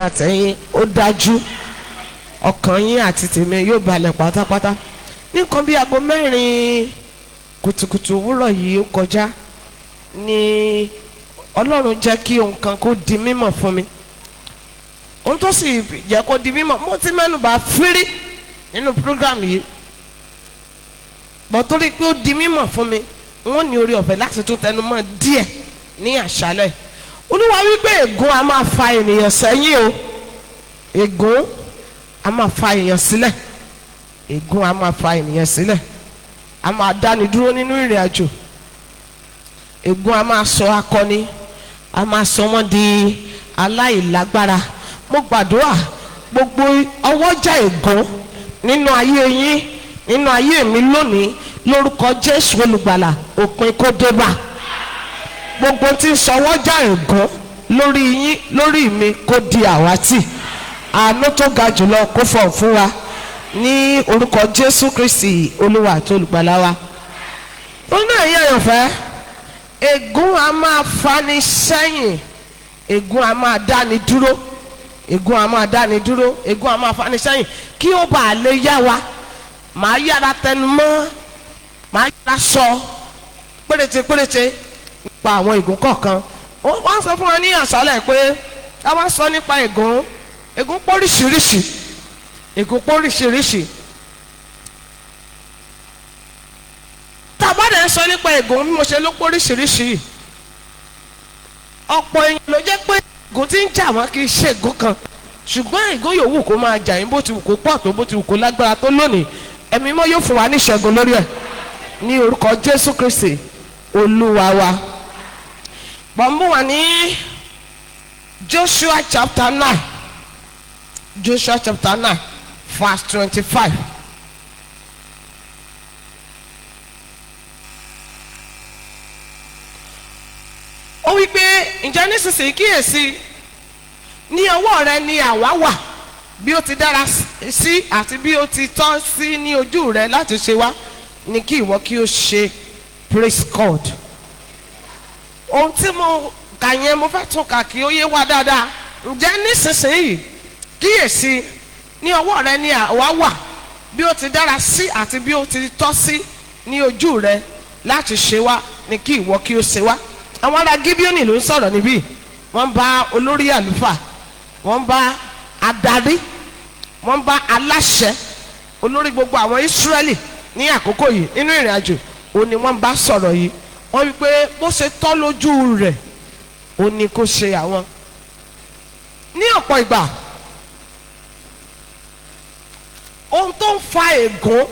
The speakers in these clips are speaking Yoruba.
àtẹ̀yìn ó dájú ọkàn yín àti tèmi yóò balẹ̀ pátápátá. Ní nǹkan bí aago 4 kùtùkùtù òwúrọ̀ yìí ó kọjá ni Ọlọ́run jẹ́ kí ohun kan kó di mímọ̀ fún mi. Ohun tó sì jẹ́ kó di mímọ̀ mo ti mẹ́nubà fírí nínú program yìí, bọ̀ torí pé ó di mímọ̀ fún mi wọ́n ní orí ọ̀fẹ́ láti tún tẹnu mọ́ díẹ̀ ní àṣálẹ̀. Olúwa wípé ègún a máa fa ènìyàn sẹ́yìn o, ègún a máa fa ènìyàn sílẹ̀, ègún a máa fa ènìyàn sílẹ̀, a máa dáni dúró nínú ìrìn àjò, ègún a máa sọ akọni, a máa sọ wọ́n di aláìlágbára. Mo gbàdúrà gbogbo ọwọ́jà ègún nínú ayé yín, nínú ayé mi lónìí lórúkọ Jésù olùgbàlà òpin kó dé bá. Gbogbo tí ń sọwọ́jà ègún lórí yín lórí mi kó di àwátì. Àánú tó ga jùlọ kó fọ̀ fún wa ní orúkọ Jésù Kristi Olúwa àti olùgbàlà wa. Ó náà yẹ ìyànfẹ́, ègún a máa fani sẹ́yìn, ègún a máa dáni dúró, ègún a máa dáni dúró, ègún a máa fani sẹ́yìn. Kí ó bàa lè yá wa, màá yára tẹnu mọ́, màá yára sọ péréte nípa àwọn ègún kọ̀ọ̀kan. Wọ́n sọ fún wa ní àṣálẹ̀ pé ká wá sọ nípa ègún. Ègún póríṣiríṣi, ègún póríṣiríṣi. Tàbádẹ́ ń sọ nípa ègún bí mo ṣe ló póríṣiríṣi. Ọ̀pọ̀ èèyàn ló jẹ́ pé ègún tí ń jà wọ́n kì í ṣe ègún kan, ṣùgbọ́n ègún yòówù kó máa jà yín bó ti wù kó pọ̀ tó, bó ti wù kó lágbára tó lónìí, ẹ̀mí mọ́ yóò fún wa ní ìṣẹ́gun lórí ẹ̀ ní orúkọ Jésù Kristi Olúwa wa. Bọ̀m̀bù wà ní Joshua chapter 9, Joshua chapter 9 verse 25. Ó wí pé ǹjẹ́ nísinsìnyí kíyèsí ní ọwọ́ rẹ ni àwa wà, bí ó ti dára sí àti bí ó ti tọ́ sí ní ojú rẹ láti ṣe wá ni kí ìwọ kí ó ṣe. Praise God. Ohun tí mo kà yẹn mo fẹ́ tún kà kí ó yé wa dáadáa. Ǹjẹ́ nísinsìnyí kíyèsí ní ọwọ́ rẹ ni àwa wà, bí ó ti dára sí àti bí ó ti tọ́ sí ní ojú rẹ láti ṣe wá ni kí ìwọ kí ó ṣe wá. Àwọn ará Gíbíónì ló ń sọ̀rọ̀ níbí. Wọ́n bá olórí àlùfáà, wọ́n bá adarí, wọ́n bá aláṣẹ, olórí gbogbo àwọn Ísírẹ́lì ní àkókò yìí nínú ìrìn àjò. Ó ní wọ́n bá sọ̀rọ̀ yìí. Wọ́n wí pé bó ṣe tọ́ lójú rẹ̀ ó ní kó ṣe àwọn. Ní ọ̀pọ̀ ìgbà ohun tó ń fa ègún,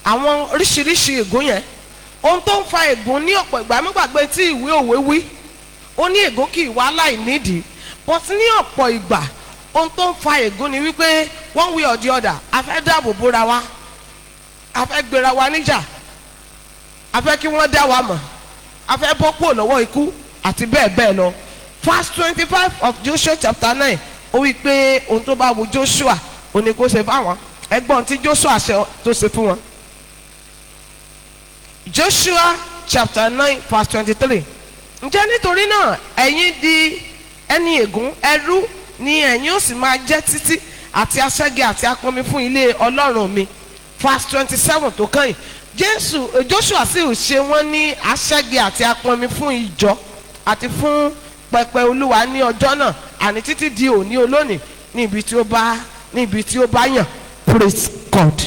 àwọn oríṣiríṣi ègún yẹn, ohun tó ń fa ègún ní ọ̀pọ̀ ìgbà, mo gbàgbé tí ìwé òwe wí, ó ní ègún kì í wá láìnídìí. But ní ọ̀pọ̀ ìgbà ohun tó ń fa ègún ni wípé one way or the other a fẹ́ dáàbò bóra wa, a fẹ́ gbéra wa níjà, a fẹ́ kí wọ́n dá wa mọ̀, a fẹ́ bọ́ kúrò lọ́wọ́ ikú àti bẹ́ẹ̀ bẹ́ẹ̀ lọ. Verse 25 of Joshua chapter 9 ó wí pé ohun tó bá wù Joshua ó ní kó ṣe fáwọn. Ẹgbọ́n tí Joshua ṣe tó ṣe fún wọn. Joshua chapter 9 verse 23. Ǹjẹ́ nítorí náà ẹ̀yin di ẹni ègún, ẹrú ni ẹ̀yin ó sì máa jẹ́ títí, àti aṣẹ́gi àti apọnmi fún ilé Ọlọ́run mi. Verse 27 tó kàn yìí, Joshua sì ṣe wọ́n ní aṣẹ́gi àti apọnmi fún ìjọ àti fún pẹpẹ Olúwa ní ọjọ́ náà, àní títí di òní olónìí ní ibi tí ó bá yàn. Praise God.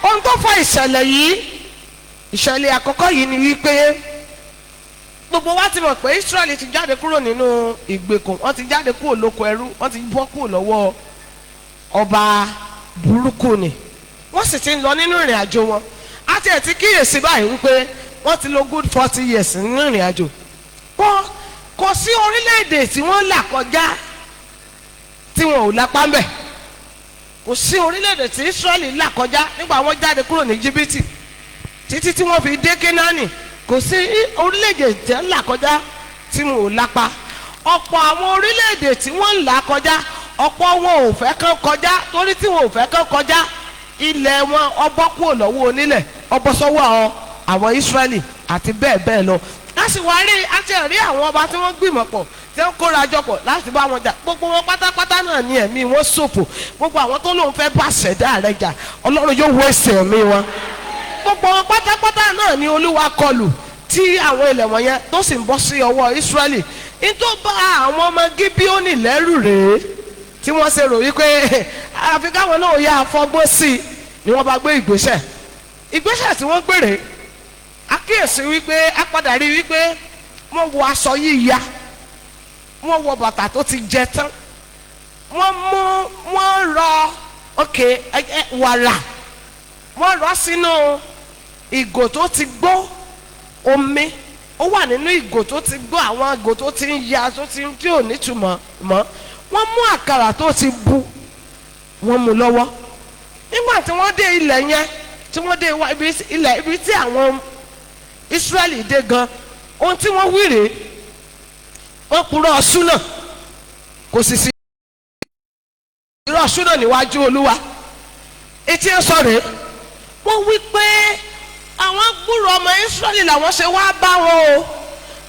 Ohun tó fa ìṣẹ̀lẹ̀ yìí, ìṣẹ̀lẹ̀ àkọ́kọ́ yìí ni wípé gbogbo wa ti mọ̀ pé Israẹli ti jáde kúrò nínú ìgbèkùn, wọ́n ti jáde kúrò lóko ẹrú, wọ́n ti bọ́ kúrò lọ́wọ́ ọba burúkú ni, wọ́n sì ti ń lọ nínú ìrìn àjò wọn. A ti ẹ̀ ti kíyèsí báyìí wípé wọ́n ti lò good 40 years nínú ìrìn àjò. Kò sí orílẹ̀-èdè tí wọ́n là kọjá tí wọn ò lápá mbẹ̀. Kò sí orílẹ̀-èdè tí Israẹli là kọjá nígbà wọ́n jáde kúrò ní Íjíbítì títí tí wọ́n fi dé Kénáánì. Kò sí orílẹ̀-èdè tí wọ́n là kọjá tí wọn ò lápá. Ọ̀pọ̀ àwọn orílẹ̀-èdè tí wọ́n ń là kọjá, ọ̀pọ̀ wọn ò fẹ́ kán kọjá, torí tí wọn ò fẹ́ kán kọjá ilẹ̀ wọn ọbọ̀ kúrò lọ́wọ́ onílẹ̀, ọbọ̀ sọ́wọ́ àwọn Ísírẹ́lì àti bẹ́ẹ̀ bẹ́ẹ̀ lọ. A sì wá rí àwọn ọba tí wọ́n gbìmọ̀ pọ̀ tí wọ́n kóra jọpọ̀ láti bá wọn jà, gbogbo wọn pátápátá náà ni ẹ̀mí wọn ṣòfò. Gbogbo àwọn tó lóun fẹ́ bá ṣẹ̀dá rẹ̀ jà, Ọlọ́run yóò wọ ẹsẹ̀ ẹ̀mí wọn. Gbogbo wọn pátápátá náà ni Olúwa kọlù tí àwọn ilẹ̀ wọ̀nyẹn tó sì ń bọ́ sí ọwọ́ Ísírẹ́lì. Nítorí bá àwọn ọmọ Gíbíónì lẹ́rù rèé tí wọ́n ṣe rò wípé àfi káwọn náà yá afọgbọ́n sí i ni wọ́n bá gbé ìgbésẹ̀ tí wọ́n gbèrè. Àkíyèsí wípé a padà rí wípé wọ́n wọ aṣọ yíya, wọ́n wọ bàtà tó ti jẹ tán, wọ́n rọ wàrà, wọ́n rọ sínú ìgò tó ti gbó, omi ó wà nínú ìgò tó ti gbó, àwọn ìgò tó ti ń ya tí ò nítumọ̀ mọ́. Wọ́n mú àkàrà tó ti bu, wọ́n mú lọ́wọ́. Nígbà tí wọ́n dé ilẹ̀ yẹn, tí wọ́n dé ilẹ̀ ibi tí àwọn Ísírẹ́lì dé gan, ohun tí wọ́n wí rèé, wọ́n purọ́ ṣúnà, kò sì sí irọ́ ṣúnà níwájú Olúwa. Etí ẹ sọ rèé, wọ́n wí pé àwọn gbúrò ọmọ Ísírẹ́lì làwọn ṣe wá bá wọn o,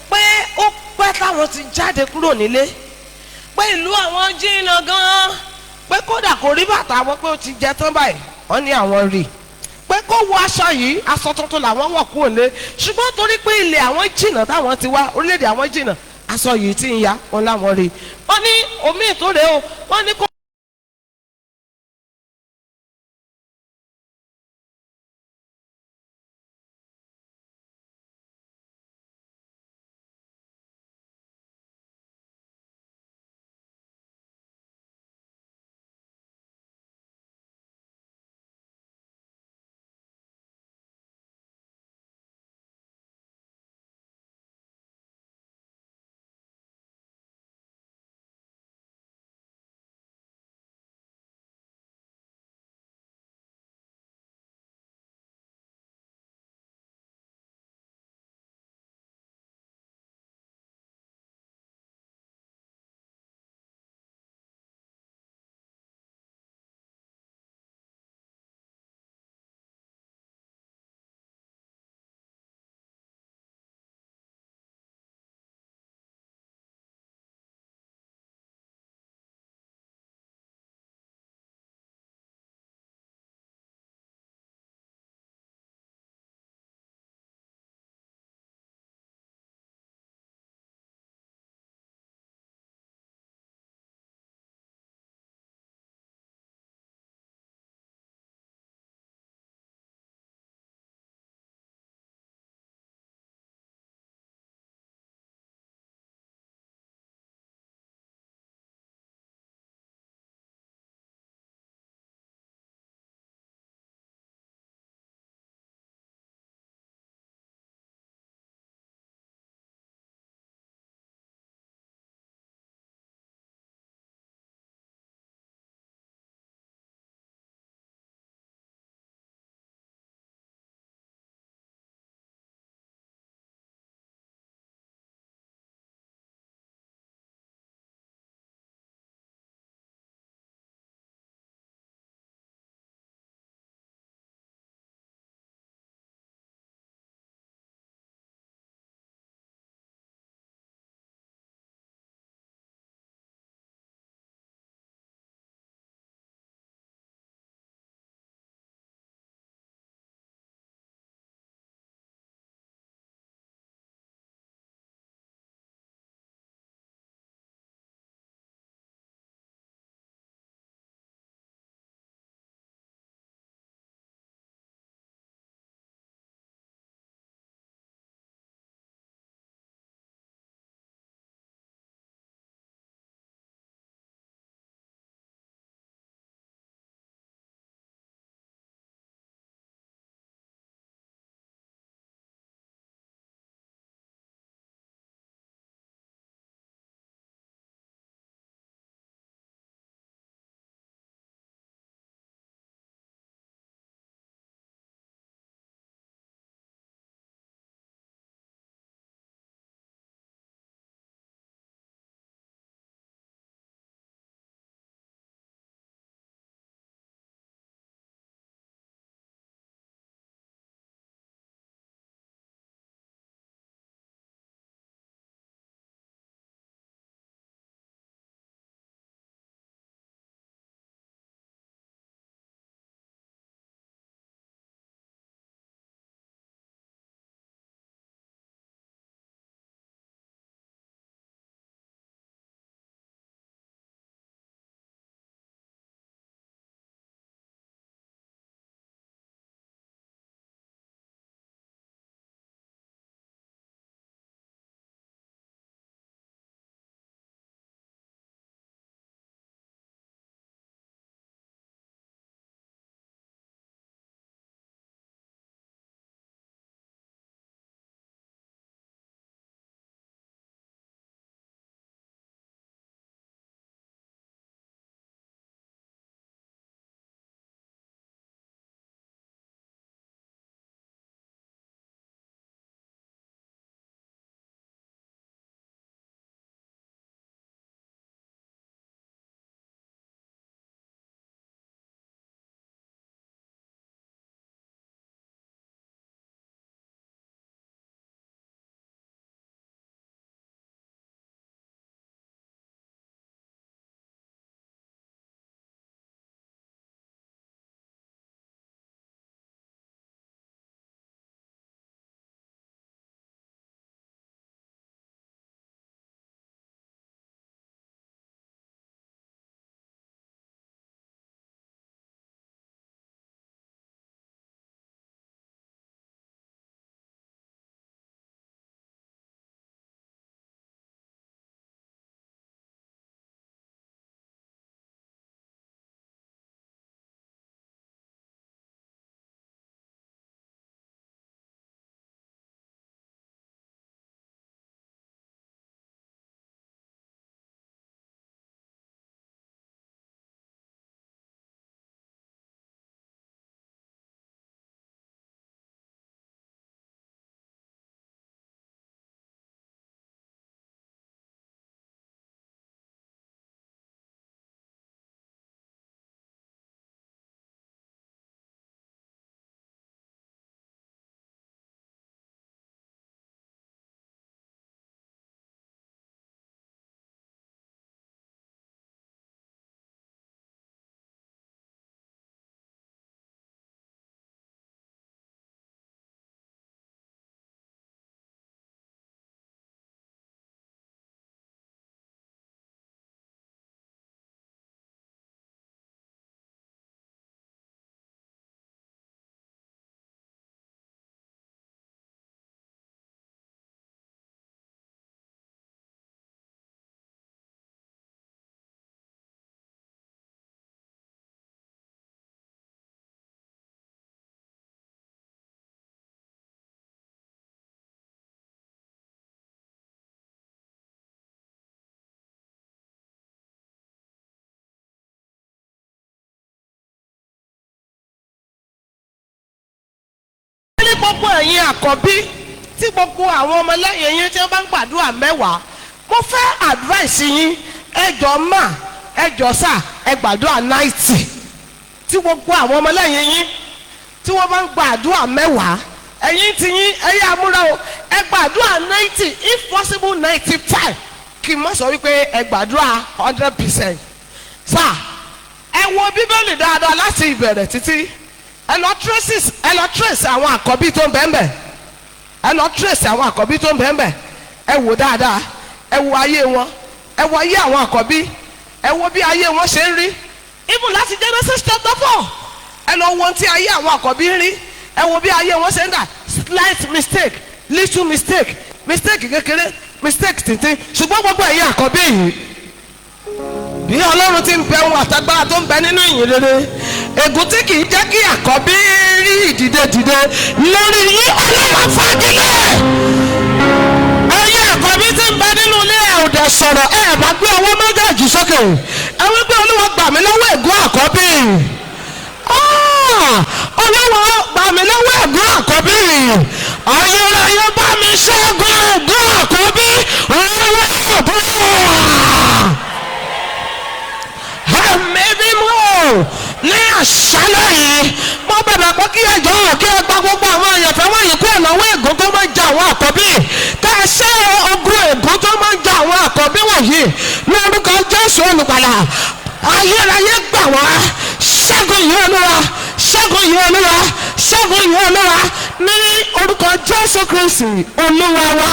pé ó pẹ́ táwọn ti jáde kúrò nílé, pé ìlú àwọn jìnnà gan-an, pé kódà kò rí bàtà wọn pé ó ti jẹ tán báyìí. Wọ́n ní àwọn rí pé kó wọ aṣọ yìí, aṣọ tuntun làwọn wọ̀ kúrò lé, ṣùgbọ́n torí pé ilẹ̀ àwọn jìnnà táwọn ti wá, orílẹ̀-èdè àwọn jìnnà, aṣọ yìí ti ń ya, wọn láwọn rí. Wọ́n ní omi ìtòrè o, wọ́n ní kó gbogbo ẹ̀yin àkọ́bí tí gbogbo àwọn ọmọlẹ́yìn yín tí wọ́n bá ń gbàdúrà mẹ́wàá, mo fẹ́ advice yín, ẹ jọ̀ọ́ mà, ẹ jọ̀ọ́ sà, ẹ gbàdúrà 90. tí gbogbo àwọn ọmọlẹ́yìn yín tí wọ́n bá ń gbàdúrà mẹ́wàá, ẹ̀yin ti yín ẹ̀yà amúra o, ẹ gbàdúrà 90, if possible 95, kí n má sọ wípé ẹ gbàdúrà 100%. sà, ẹ wo bíbélì dáadáa láti ìbẹ̀rẹ̀ títí, ẹ lọ trace àwọn àkọ́bí tó ń bẹ́ẹ̀ ẹ lọ trace àwọn àkọ́bí tó ń bẹ́ẹ̀ ẹ wò dáadáa, ẹ wo ayé wọn, ẹ wo ayé àwọn àkọ́bí, ẹ wo bí ayé wọn ṣe ń rí, even láti Genesis chapter 4, ẹ lọ wo tí ayé àwọn àkọ́bí ń rí, ẹ wo bí ayé wọn ṣe ń dà, slight mistake, little mistake, mistake kékeré, mistake tìǹtìǹ, ṣùgbọ́n gbogbo ẹ̀yin àkọ́bí yìí, bí Ọlọ́run ti ń bẹ ohun àtagbára tó ń bẹ nínú ìyìn rere, ègún tí kì í jẹ́ kí àkọ́bí rí ìdìde dìde lórí yín, Ọlọ́run fagilé. Ẹ̀yin àkọ́bí tí ń bẹ nínú ilé ẹ̀ ò dẹ̀ sọ̀rọ̀, ẹ̀ bá gbé ọwọ́ méjèèjì sókè, ẹ wí pé Olúwa gbà mí lọ́wọ́ ègún àkọ́bí. Olúwa gbà mí lọ́wọ́ ègún àkọ́bí. Ayérayé bá mi ṣẹ́gun ègún àkọ́bí. Olúwa àbúrò. Ẹ̀mí mímọ́ ní àṣálẹ́ yìí, mo bẹ̀rẹ̀ pé kí ẹjọ́ kí ẹ gba gbogbo àwọn àyànfẹ́ wọ̀nyí kúrò lọ́wọ́ ègún tó máa ń ja àwọn àkọ́bí. Tẹ́ ẹ ṣe ogun ègún tó máa ń ja àwọn àkọ́bí wọ̀nyí lórúkọ Jésù olùgbàlà. Ayérayé gbà wá, ṣẹ́gun yìí Olúwa, ṣẹ́gun yìí Olúwa, ṣẹ́gun yìí Olúwa ní orúkọ Jésù Kristi Olúwa wa.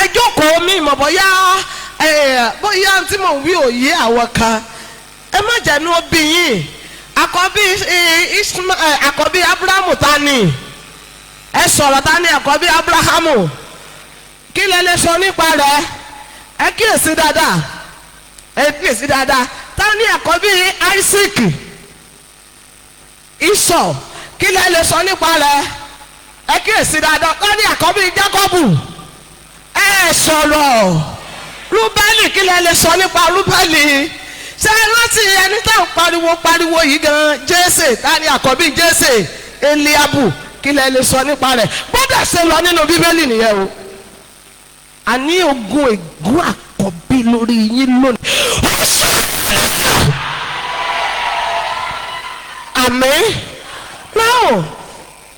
Ẹ jókòó mi mọ̀ bóyá tí mò ń wí òye àwọn kan, ẹ má jẹ́nu bí yín. Àkọ́bí Abrahamu ta ni? Ẹ sọ̀rọ̀ ta ni àkọ́bí Abrahamu? Kí lẹ lè sọ nípa rẹ̀? Ẹ kíyèsí dáadáa, ẹ kíyèsí dáadáa. Ta ni àkọ́bí Isaac? Esau. Kí lẹ lè sọ nípa rẹ̀? Ẹ kíyèsí dáadáa. Ta ni àkọ́bí Jacob? Ẹ sọ̀rọ̀. Rúbẹ́lì, kí lẹ lè sọ nípa Rúbẹ́lì? Ṣé láti ẹni tá à ń pariwo yìí gan, Jésè? Ta ni àkọ́bí Jésè? Eliabu. Kí lẹ lè sọ nípa rẹ̀? Bọ́dà ṣe lọ nínú Bíbélì nìyẹn o. Àní ogun ègún àkọ́bí lórí yín lónìí. Àmín. Náà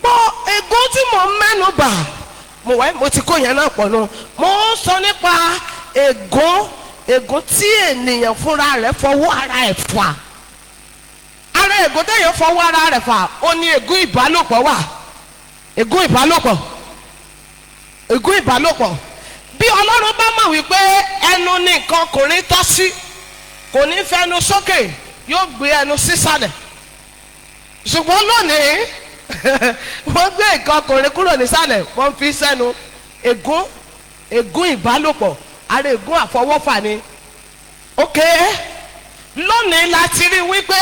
pọ̀ ègún tí mo mẹ́nu bà, mo ti kó yẹn náà pọ̀ náà. Mo ń sọ nípa ègún tí ènìyàn fúnra rẹ̀ fọwọ́ ara ẹ̀ fà. Ara ègún téèyàn fọwọ́ ara rẹ̀ fà, ó ní ègún ìbálòpọ̀ wà. Ègún ìbálòpọ̀. Bí Ọlọ́run bá mọ̀ wípé ẹnu ní nǹkan ọkùnrin tọ́ sí, kò ní fẹnu sókè, yóò gbé ẹnu sísàlẹ̀. Ṣùgbọ́n lónìí wọ́n gbé nǹkan ọkùnrin kúrò nísàlẹ̀, wọ́n fi sẹ́nu. Ègún ìbálòpọ̀, ara ègún àfọwọ́fà ni. Ok, lónìí láti rí wípé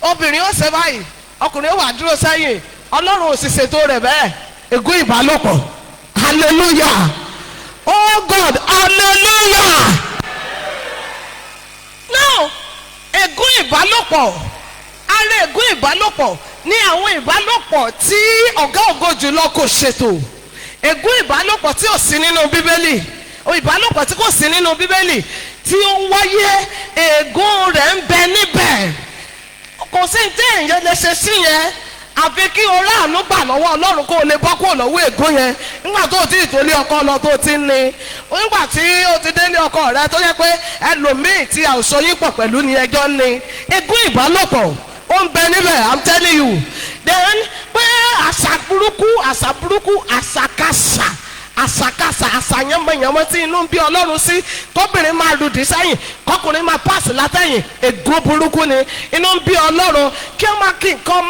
obìnrin ó ṣe báyìí, ọkùnrin ó wà dúró sẹ́yìn, Ọlọ́run ò sì ṣètò rẹ̀ bẹ́ẹ̀. Ègún ìbálòpọ̀. Hallelujah. Oh God, hallelujah. Now, ègún ìbálòpọ̀, ara ègún ìbálòpọ̀ ní àwọn ìbálòpọ̀ tí ọ̀gá ògo jùlọ kò ṣètò. Ègún ìbálòpọ̀ tí ò sí nínú Bíbélì, ìbálòpọ̀ tí kò sí nínú Bíbélì tí ó ń wáyé, ègún rẹ̀ ń bẹ níbẹ̀. Kò sí ní tí èèyàn lè ṣe sí yẹn, àfi kí o ráàánú gbà lọ́wọ́ Ọlọ́run kó o lè bọ́ kúrò lọ́wọ́ ègún yẹn. Nígbà tó o ti ìtòlé ọkọ lọ tó o ti ń ní, nígbà tí o ti délé ọkọ rẹ tó yẹ pé ẹlòmíì tí a ò so yín pọ̀ pẹ̀lú ni ẹjọ́ ń ní. Ègún ìbálòpọ̀ ó ń bẹ níbẹ̀, I'm telling you. Then pé àṣà burúkú, àṣàkáṣà, àṣàyànmọ̀yànmọ̀ tí inú ń bí Ọlọ́run sí, kóbìnrin máa lùdí sẹ́yìn, kọkùnrin máa pàṣẹ látẹ̀yìn, ègún burúkú ni. Inú ń bí Ọlọ́run kí ó máa kí nǹkan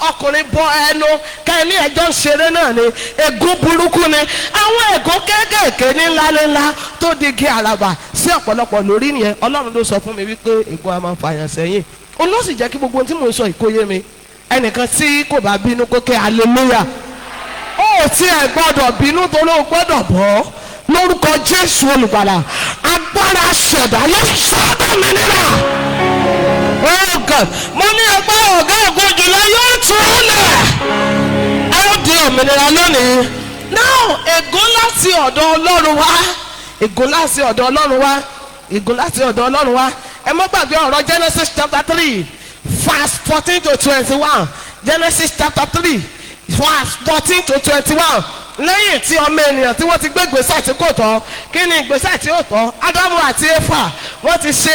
ọkùnrin bọ ẹnu kẹ́ni ẹjọ́ ń ṣeré náà ni. Ègún burúkú ni. Àwọn ègún kéékèèké ní ńlá tó di igi àràbà sí ọ̀pọ̀lọpọ̀ lórí nìyẹn. Ọlọ́run ló sọ fún mi wípé ègún a máa fàyàn sẹ́yìn. Ó ló sì jẹ́ kí gbogbo ohun tí mò ń sọ ìkóyé mi. Ẹnìkan tí kò bá bínú kó ké hallelujah. Ó tí ẹ gbọ́dọ̀ bínú torí ó gbọ́dọ̀ bọ́ lórúkọ Jésù olùgbàlà. Agbára ṣẹ̀dá yóò sọ́dọ̀ mi nínú. Oh God, mo ní ẹgbẹ́ ọ̀gá ògo jùlọ yóò tún ú lẹ̀. Ẹ ó di òmìnira. òmìnira lónìí. Now ègún láti ọ̀dọ̀ Ọlọ́run wá, ègún láti ọ̀dọ̀ Ọlọ́run wá, ègún láti ọ̀dọ̀ Ọlọ́run wá. Ẹ má gbàgbé ọ̀rọ̀ Genesis chapter 3 verse 14 to 21. Genesis chapter 3 verse 14 to 21. Lẹ́yìn tí ọmọ ènìyàn tí wọ́n ti gbé ìgbésẹ̀ tí kò tọ́, kí ni ìgbésẹ̀ tí ó tọ́? Ádámù àti Éfà wọ́n ti ṣe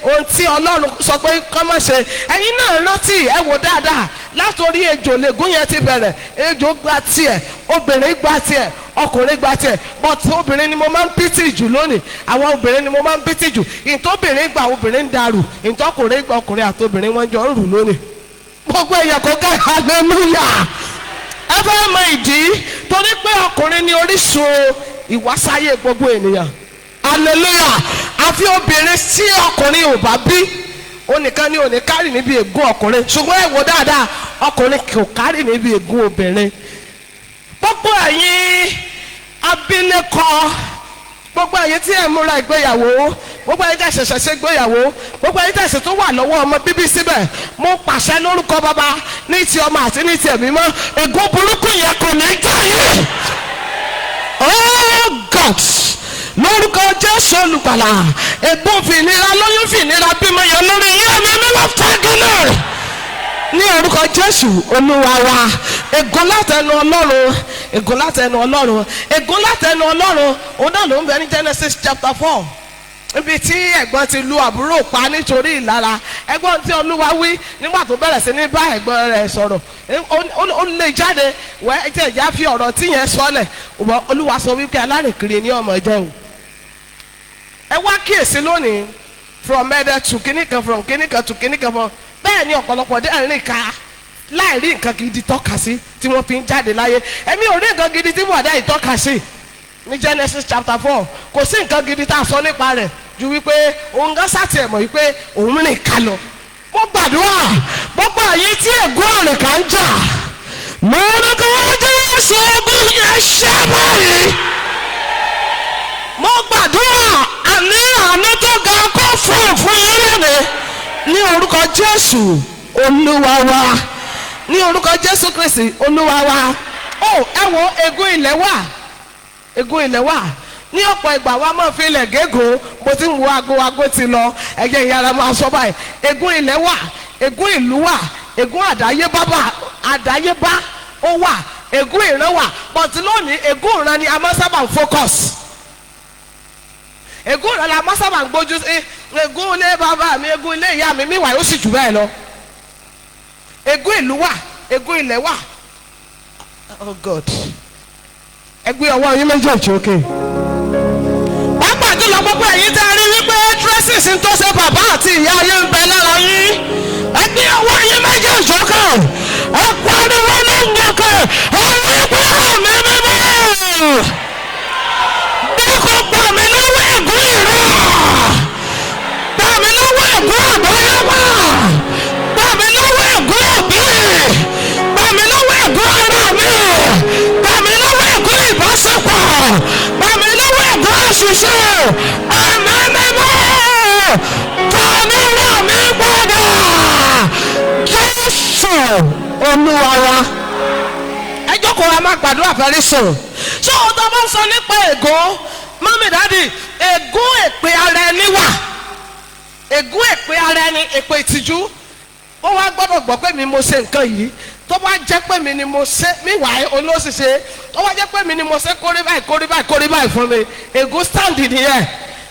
ohun tí Ọlọ́run sọ pé kọ́ má ṣe. Ẹ̀yin náà rántí, ẹ wò dáadáa, látòrí ejò lègún yẹn ti bẹ̀rẹ̀. Ejò gba tiẹ̀, obìnrin gba tiẹ̀, ọkùnrin gba tiẹ̀, but obìnrin ni mo máa ń pítì jù lónìí. Àwọn obìnrin ni mo máa ń pítì jù. Ìtọ́bìnrin gba obìnrin ń darù, ìtọ́kùnrin gba ọkùnrin àti obìnrin wọn jọ ń rù lónìí. Gbogbo èèyàn kò ká hallelujah. Ẹ fẹ́ mọ ìdí torí pé ọkùnrin ni orísun ìwásáyé gbogbo ènìyàn. Hallelujah. Àfi obìnrin tí ọkùnrin ò bá bí, onìkan ni òní kárì níbi ègún ọkùnrin. Ṣùgbọ́n ẹ wò dáadáa, ọkùnrin kò kárì níbi ègún obìnrin. Gbogbo ẹ̀yin abilékọ, gbogbo ẹ̀yin tí ẹ múra ìgbéyàwó, gbogbo ẹ̀yin tí ẹ ṣẹ̀ṣẹ̀ ṣe ìgbéyàwó, gbogbo ẹ̀yin tí ẹ sì tún wà lọ́wọ́ ọmọ bíbí síbẹ̀, mo pàṣẹ lórúkọ Baba ní ti ọmọ àti ní ti ẹ̀mí mọ́, ègún burúkú yẹn kò ní jà yín. Oh God, lórúkọ Jésù olùgbàlà, ègún fìnira lóyún fìnira bímọ yẹn lórí yẹn mi ní lọ́tàgínà ní orúkọ Jésù Olúwa wa. Ègún látẹnu Ọlọ́run, ègún látẹnu Ọlọ́run, ègún látẹnu Ọlọ́run. Òun náà ló ń bẹ ní Genesis chapter 4. Ibi tí ẹ̀gbọ́n ti lu àbúrò pa nítorí ìlara. Ẹ̀gbọ́n tí Olúwa wí nígbà tó bẹ̀rẹ̀ sí ní bá ẹ̀gbọ́n rẹ̀ sọ̀rọ̀, ó lè jáde wẹ́ tí ẹ̀já fi ọ̀rọ̀ tí yẹn sọ́lẹ̀. Olúwa sọ wípé alárìnkiri ni ọmọ jẹ́ o. Ẹ wá kíyèsí lónìí, from ẹ̀dẹ̀ to kíníkan, from kíníkan to kíníkan fún. Bẹ́ẹ̀ ni ọ̀pọ̀lọpọ̀ dé ẹ̀rín ká láì rí nǹkan gidi tọ́ka sí tí wọ́n fi ń jáde láyé. Ẹ̀mí ò rí nǹkan gidi tí bọ̀dá yìí tọ́ka sí ní Genesis chapter 4. Kò sí nǹkan gidi tá a sọ nípa rẹ̀ ju wípé òun gán sátì ẹ̀ mọ̀ wípé òun rìn ká lọ. Mo gbàdúrà gbogbo àyè tí ègún ọ̀rìn ká ń jà, mo ní kí wọ́n jẹ́ ẹ̀sìn ogun yẹn ṣẹ́ báyìí. Mo gbàdúrà àní àánú tó ga kó fún yín lónìí ní orúkọ Jésù Olúwa wa, ní orúkọ Jésù Kristi Olúwa wa. Ó ẹ wo ègún ilẹ̀ wà, ègún ilẹ̀ wà. Ní ọ̀pọ̀ ìgbà wa máa fi ilẹ̀ gégùn, mo ti ń wo aago ti lọ, ẹ̀jẹ̀ ìyára máa sọ báyìí. Ègún ilẹ̀ wà, ègún ìlú wà, ègún àdáyébá ó wà, ègún ìran wà. But lónìí ègún ìran ni a máa sábà ń focus. Ègún ìran la máa sábà ń gbójú sí. Ègún ilé bàbá mi, ègún ilé ìyá mi, míwàá ó sì jù bẹ́ẹ̀ lọ. Ègún ìlú wà, ègún ilẹ̀ wà. Oh God. Ẹ gbé ọwọ́ yín méjèèjì òkè. Pápá jùlọ gbogbo ẹ̀yin tẹ́ rí wípé dresses ń tó ṣe bàbá àti ìyá ayé ń bẹ lára yín. Ẹ gbé ọwọ́ yín méjèèjì òkè. Ẹ pariwo lóńgbò kẹ. Ọlọ́pàá mi mímọ́. Bí kò gbà mí lọ́wọ́ ègún ìran. Gbà mí lọ́wọ́ ègún àbáyọ́wà. Gbà mí lọ́wọ́ ègún òbí. Gbà mí lọ́wọ́ ègún ara mi. Gbà mí lọ́wọ́ ègún ìbáṣepọ̀. Gbà mí lọ́wọ́ ègún àṣìṣe. Ẹ̀mí mímọ́. Tọ́ni rà mí gbọ́dọ̀. Jésù Olúwa wa. Ẹ jókòó ẹ má gbàdúrà fẹ́rí sùn. Ṣé o tó bá sọ nípa ègún? Mọ́mí dádì, ègún èpè ara ẹni wà. Ègún èpè ara ẹni, èpè ìtìjú. Ó wá gbọ́dọ̀ gbọ́ pé mi mo ṣe nǹkan yìí. Tó bá jẹ́ pé mi ni mo ṣe, míwàá olóṣìṣẹ́. Tó bá jẹ́ pé mi ni mo ṣe kórí báyìí fún mi. Ègún stand nìyẹn.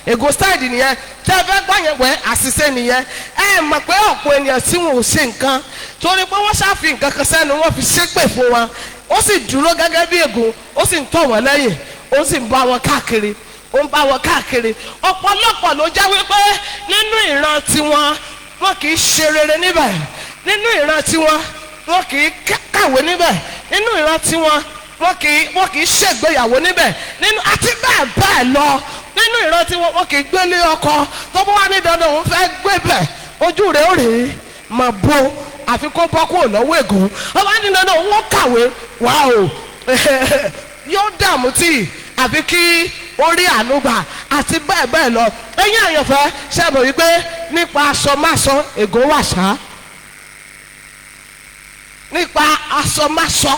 Ègún stand nìyẹn. Tẹ́ ẹ fẹ́ gbọ́ yẹn wẹ̀ àṣìṣe nìyẹn. Ẹ mọ̀ pé ọ̀pọ̀ ènìyàn tí wọn ò ṣe nǹkan. Torí pé wọ́n ṣàfi nǹkan kan sẹ́nu wọ́n fi ṣépè fún wọn. Ó sì dúró gẹ́gẹ́ bí ègún. Ó sì ń tọ̀ wọ́n lẹ́yìn. Ó sì ń bá wọn káàkiri. Ó ń bá wọn káàkiri. Ọ̀pọ̀lọpọ̀ ló jẹ́ wípé nínú ìran tiwọn wọn kì í ṣe rere níbẹ̀. Nínú ìran tiwọn wọn kì í kàwé níbẹ̀. Nínú ìran tiwọn wọn kì í ṣègbéyàwó níbẹ̀. Nínú àti bẹ́ẹ̀ lọ. Nínú ìran tiwọn wọn kì í gbélé ọkọ. Tó bá wà ní dandan òun fẹ́ gbé bẹ̀. Ojú rẹ̀ ó rèé mà bo àfi kó bọ́ kúrò lọ́wọ́ ègún. Ó bá ní dandan òun ó kàwé wá o. Yóò dààmú tí àfi kí orí ànúgbà àti bẹ́ẹ̀ lọ. Ẹ̀yin àyànfẹ́ ṣe mọ̀ wípé nípa aṣọ máṣọ ègún wà ṣá. Nípa aṣọ máṣọ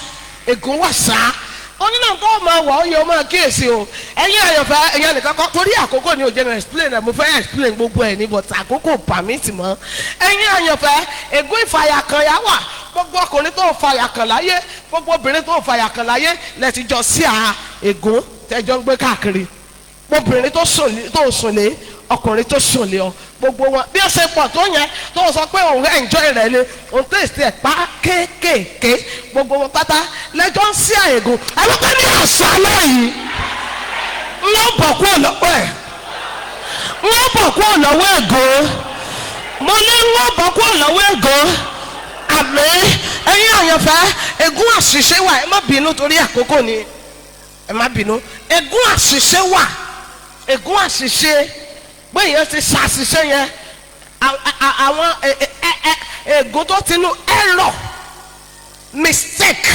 ègún wà sá onínà kó máa wà ó yẹ ó máa kíyèsí o ẹ̀yin àyànfẹ́ ẹ̀yin nìkan kọ́ torí àkókò ni ò jẹ́ explain ẹ̀ mo fẹ́ explain gbogbo ẹ̀ ní but àkókò permit mọ́ ẹ̀yin àyànfẹ́ ègún ìfàyàkànyà wà gbogbo ọkùnrin tó ń fàyàkàn láyé gbogbo obìnrin tó ń fàyàkàn láyé lẹ́tí jọ sí ègún tẹ́jọ́ ń gbé káàkiri obìnrin tó sùn lé ọkùnrin tó sùn lé ọ gbogbo wọn bí ó ṣe pọ̀ tó yẹn tó sọ pé òun enjoy rẹ̀ lé òun tẹ̀sí ẹ̀ pa kéékèèké gbogbo wọn pátá lẹ́jọ́ ń sí àyègùn ẹ̀rọ pé ní àṣálẹ́ yìí wọ́n bọ̀ kúrò lọ́wọ́ ẹ̀ wọ́n bọ̀ kúrò lọ́wọ́ ẹ̀gún mo ní wọ́n bọ̀ kúrò lọ́wọ́ ẹ̀gún àmín ẹ̀yin àyànfẹ́ ègún àṣìṣe wà ẹ má bínú torí àkókò ni ẹ má bínú ègún àṣìṣe wà ègún àṣìṣe bóyá ti ṣàṣìṣe yẹn àwọn ègún tó ti nú error mistake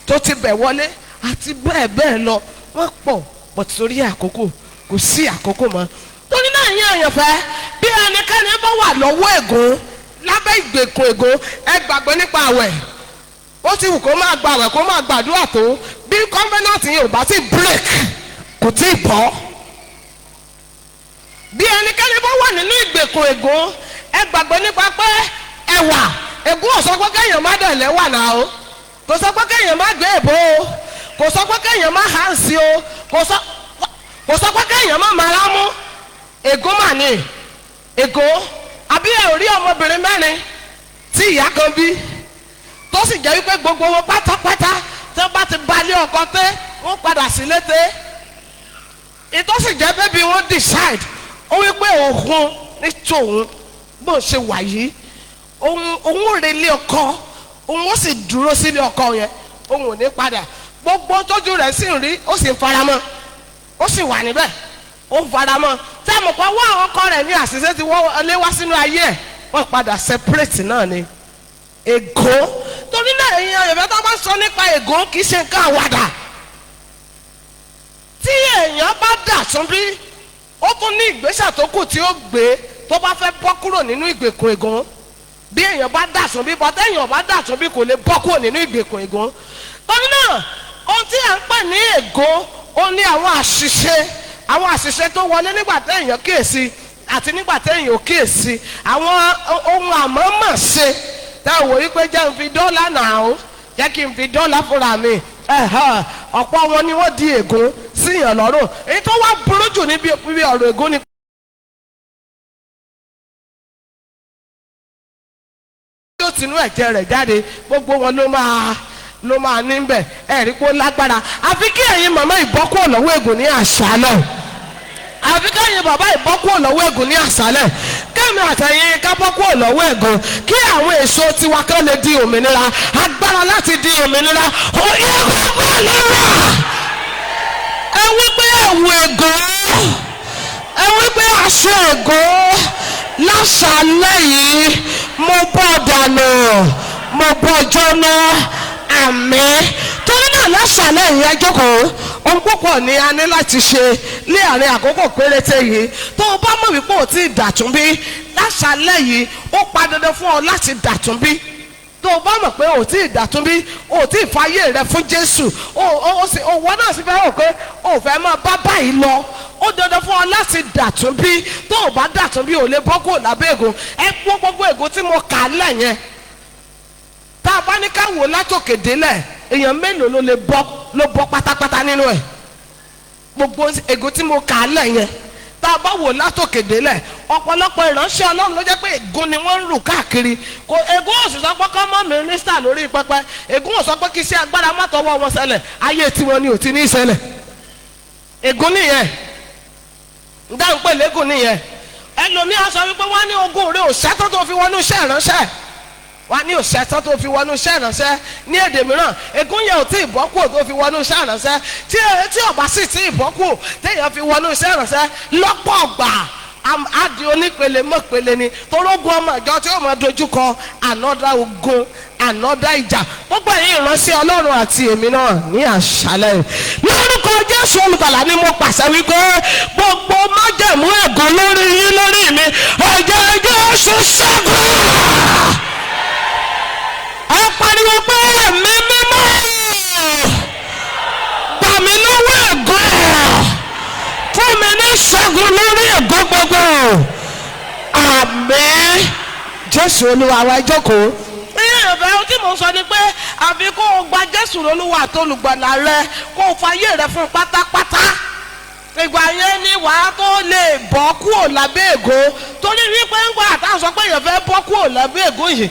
tó ti bẹ̀ wọlé àti bẹ́ẹ̀ bẹ́ẹ̀ lọ wọ́n pọ̀ but torí àkókò kò sí àkókò mọ́ torí náà yín àyànfẹ́ bí ẹnikẹ́ni bá wà lọ́wọ́ ègún lábẹ́ ìgbèkùn ègún ẹ gbàgbé nípa àwẹ̀ ó ti wù kó máa gba àwẹ̀ kó máa gbàdúrà tó bí covenant yẹn ò bá ti break kò tí ì bọ́ bí ẹnikẹ́ni bá wà nínú ìgbèkùn ègún ẹ gbàgbé nípa pé ẹwà ègún ò sọ pé kéèyàn má dẹ̀lẹ́ wà náà o kò sọ pé kéèyàn má gbé èbó o kò sọ pé kéèyàn má hànsí o kò sọ pé kéèyàn má mara mú ègún mà ní ègún àbí ẹ ò rí ọmọbìnrin mẹ́rin tí ìyá kan bí tó sì jẹ́ wípé gbogbo wọn pátápátá tí wọ́n bá ti balẹ̀ ọkọ tẹ́ wọ́n padà sí létè ìtọ́sí jẹ́ bébí wọn decide ó wípé òun ní tòun bó ṣe wà yìí òun rè lé ọkọ òun ó sì dúró sílé ọkọ yẹn òun ò ní padà gbogbo tójú rẹ̀ sì ń rí ó sì ń faramọ́ ó sì wà níbẹ̀ ó ń faramọ́ tẹ́mọ̀ pé wọ́n àwọn ọkọ rẹ̀ ní àṣìṣe tí wọ́n lé wá sínú ayé ẹ̀ wọ́n padà separate náà ni ègún torí náà èèyàn Yorùbá tó bá sọ nípa ègún kì í ṣe nǹkan àwàdà tí èèyàn bá dà tún bí ó tún ní ìgbésẹ̀ tó kù tí ó gbé tó bá fẹ́ bọ́ kúrò nínú ìgbèkùn ègún bí èèyàn bá dà tún bí bọ́tẹ́ èèyàn bá dà tún bí kò lè bọ́ kúrò nínú ìgbèkùn ègún torí náà ohun tí à ń pè ní ègún ó ní àwọn àṣìṣe tó wọlé nígbà téèyàn kíyèsí àti nígbà téèyàn ò kíyèsí àwọn ohun àmọ́mọ̀ ṣe tá a wò yí pé jẹ́ n fi dọ́là náà ó jẹ́ kí n fi dọ́là fúnra mi ọ̀pọ̀ wọn ni wọ́n di ègún síyàn lọ́rùn èyí tó wá burú jù níbi ọ̀rọ̀ ègún ni. yóò tinú ẹ̀jẹ̀ rẹ̀ jáde gbogbo wọn ló máa níbẹ̀ ẹ̀rí pé ó lágbára àfi kí ẹ̀yin màmá ìbọ́kú ọ̀lọ́wọ́ ègún ní àṣálẹ̀ àfi kí ẹ̀yin bàbá ìbọ́kú ọ̀lọ́wọ́ ègún ní àṣálẹ̀ kẹ́mi àtẹ̀yìn ká bọ́kú ọ̀lọ́wọ́ ègún kí àwọn èso tiwa kan lè di òmìnira agbára láti di òmìnira òye gbogbo lọ́wọ́ ẹ wí pé ẹ̀wù ègún ẹ wí pé aṣọ ègún láṣálẹ̀ yìí mo bọ́ dànù mo bọ́ jóná àmín torí náà láṣálẹ̀ yìí ẹ jókòó ohun púpọ̀ ni a ní láti ṣe ní àárín àkókò péréte yìí tó o bá mọ̀ wípé o ti dàtún bí láṣálẹ̀ yìí ó pa dandan fún ọ láti dàtún bí tó o bá mọ̀ pé o ti dàtún bí o ti fàyè rẹ fún Jésù òwò náà sì fẹ́ rò pé o fẹ́ máa bá báyìí lọ ó dandan fún ọ láti dàtún bí tó o bá dàtún bí o lè bọ́ kó lábẹ́ ègún ẹ pọ́ gbogbo ègún tí mo kà á lẹ̀ yẹn tá a bá ní ká wò látòkè délẹ̀ èèyàn mélòó ló bọ́ pátápátá nínú ẹ̀ gbogbo ègún tí mo kà á lẹ̀ yẹn tá a bá wò látòkè délẹ̀ ọ̀pọ̀lọpọ̀ ìránṣẹ́ Ọlọ́run ló jẹ́ pé ègún ni wọ́n ń rù káàkiri kò ègún ò sì sọ pé kọ́ mọ́ mínísítà lórí pẹpẹ ègún ò sọ pé kí iṣẹ́ agbára má tọwọ́ wọn ṣẹlẹ̀ ayé tiwọn ni ò ti ní í ṣẹlẹ̀ ègún nìyẹn dáhùn pé lẹ́gùn nìyẹn ẹlòmíà sọ wípé wọ́n ní ogún rẹ̀ ò ṣẹ́tọ́ tó fi wọnú iṣẹ́ ìránṣẹ́ wọ́n ní òṣèṣọ́ tó fi wọnú iṣẹ́ ìránṣẹ́ ní èdè mìíràn ègún yẹn ò tí ì bọ́kù tó fi wọnú iṣẹ́ ìránṣẹ́ tí ọba sì tí ì bọ́kù téèyàn fi wọnú iṣẹ́ ìránṣẹ́ lọ́pọ̀ ọgbà adi onípele mọ́pele ni torógun ọmọ ìjọ tí ó máa dojúkọ ànọ́dá ogun ànọ́dá ìjà gbogbo ẹ̀yin ìránṣẹ́ Ọlọ́run àti èmi náà ní àṣálẹ́ lórúkọ Jésù olùgbàlà ni mo pàṣẹ wípé gbogbo májẹ̀mú ègún lórí yín lórí mi ẹ̀jẹ̀ Jésù ṣẹ́gun. Ẹ pariwo pé ẹ̀mí mímọ́ fún mi ní ṣẹ́gun lórí ègún gbogbo. Àmín. Jésù Olúwa wa, jókòó. ìyẹn ohun tí mò ń sọ ni pé àfi kó o gba Jésù lólúwa àti olùgbàlà rẹ, kó o fayé rẹ fún pátápátá. Ìgbà yẹn ni wàá tó lè bọ́ kúrò lábẹ́ ègún. Torí wípé ń gbà tá à ń sọ pé èèyàn fẹ́ bọ́ kúrò lábẹ́ ègún yìí.